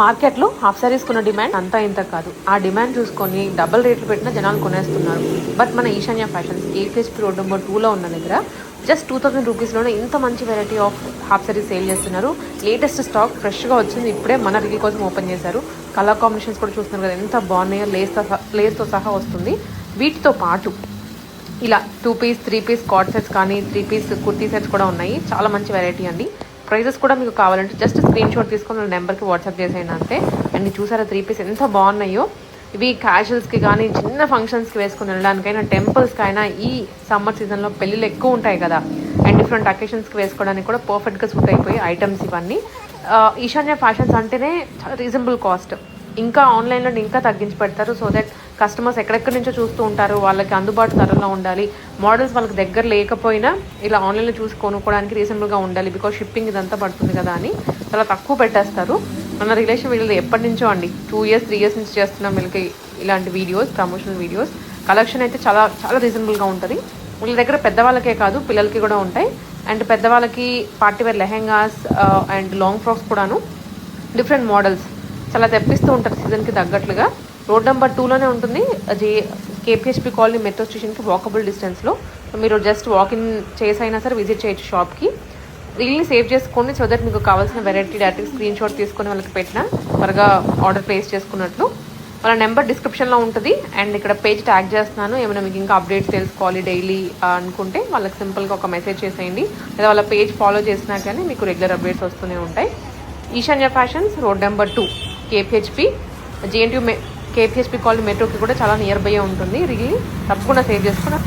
మార్కెట్లో హాఫ్ సారీస్ కొన్న డిమాండ్ అంతా ఇంత కాదు. ఆ డిమాండ్ చూసుకొని డబుల్ రేట్లు పెట్టిన జనాలు కొనేస్తున్నారు. బట్ మన ఈశాన్య ఫ్యాషన్స్ KPHP రోడ్ నెంబర్ 2లో ఉన్న దగ్గర జస్ట్ 2000 రూపీస్లోనే ఇంత మంచి variety of half saris sale చేస్తున్నారు. లేటెస్ట్ స్టాక్ ఫ్రెష్గా వచ్చింది, ఇప్పుడే మన రిలీజ్ కోసం ఓపెన్ చేశారు. కలర్ కాంబినేషన్స్ కూడా చూస్తున్నారు కదా ఎంత బాగున్నాయో, లేస్తో సహా వస్తుంది. వీటితో పాటు ఇలా 2 పీస్ 3 పీస్ కార్డ్ సెట్స్ కానీ 3 పీస్ కుర్తీ సెట్స్ కూడా ఉన్నాయి. చాలా మంచి వెరైటీ అండి. ప్రైజెస్ కూడా మీకు కావాలంటే జస్ట్ స్క్రీన్ షాట్ తీసుకొని నెంబర్కి వాట్సాప్ చేసేయండి అంతే. అండ్ చూసారా 3 పీస్ ఎంత బాగున్నాయో. ఇవి క్యాజువల్స్కి కానీ చిన్న ఫంక్షన్స్కి వేసుకుని వెళ్ళడానికైనా, టెంపుల్స్కి అయినా, ఈ సమ్మర్ సీజన్లో పెళ్ళిళ్ళు ఎక్కువ ఉంటాయి కదా, అండ్ డిఫరెంట్ అకేషన్స్కి వేసుకోవడానికి కూడా పర్ఫెక్ట్గా సూట్ అయిపోయి ఐటమ్స్ ఇవన్నీ. ఈశాన్య ఫ్యాషన్స్ అంటేనే చాలా రీజనబుల్ కాస్ట్. ఇంకా ఆన్లైన్లో ఇంకా తగ్గించి పెడతారు. సో దట్ కస్టమర్స్ ఎక్కడెక్కడి నుంచో చూస్తూ ఉంటారు, వాళ్ళకి అందుబాటు ధరలో ఉండాలి. మోడల్స్ వాళ్ళకి దగ్గర లేకపోయినా ఇలా ఆన్లైన్లో చూసి కొనుక్కోవడానికి రీజనబుల్గా ఉండాలి. బికాజ్ షిప్పింగ్ ఇదంతా పడుతుంది కదా అని చాలా తక్కువ పెట్టేస్తారు. మన రిలేషన్ వీళ్ళది ఎప్పటి నుంచో అండి, 2 years 3 years నుంచి చేస్తున్నాం వీళ్ళకి ఇలాంటి వీడియోస్, ప్రమోషనల్ వీడియోస్. కలెక్షన్ అయితే చాలా చాలా రీజనబుల్గా ఉంటుంది. వీళ్ళ దగ్గర పెద్దవాళ్ళకే కాదు పిల్లలకి కూడా ఉంటాయి. అండ్ పెద్దవాళ్ళకి partywear lehengas and long frocks కూడాను డిఫరెంట్ మోడల్స్ చాలా తెప్పిస్తూ ఉంటారు సీజన్కి తగ్గట్లుగా. రోడ్ నెంబర్ 2లోనే ఉంటుంది. అది KPHP కాలనీ మెట్రో స్టేషన్కి వాకబుల్ డిస్టెన్స్లో. మీరు జస్ట్ వాకిన్ చేసైనా సరే విజిట్ చేయొచ్చు షాప్కి. రీల్ని సేవ్ చేసుకోండి సో దట్ మీకు కావాల్సిన వెరైటీ డైరెక్ట్ స్క్రీన్ షాట్ తీసుకొని వాళ్ళకి పెట్టినా త్వరగా ఆర్డర్ ప్లేస్ చేసుకున్నట్లు. వాళ్ళ నెంబర్ డిస్క్రిప్షన్లో ఉంటుంది. అండ్ ఇక్కడ పేజ్ ట్యాగ్ చేస్తున్నాను. ఏమైనా మీకు ఇంకా అప్డేట్స్ తెలుసుకోవాలి డైలీ అనుకుంటే వాళ్ళకి సింపుల్గా ఒక మెసేజ్ చేసేయండి, లేదా వాళ్ళ పేజ్ ఫాలో చేసినా కానీ మీకు రెగ్యులర్ అప్డేట్స్ వస్తూనే ఉంటాయి. Eshanya fashions road number 2 KPHP JNTU KPHP colony మెట్రోకి కూడా చాలా నియర్ బై ఉంటుంది. రీల్ని తప్పకుండా సేవ్ చేసుకుని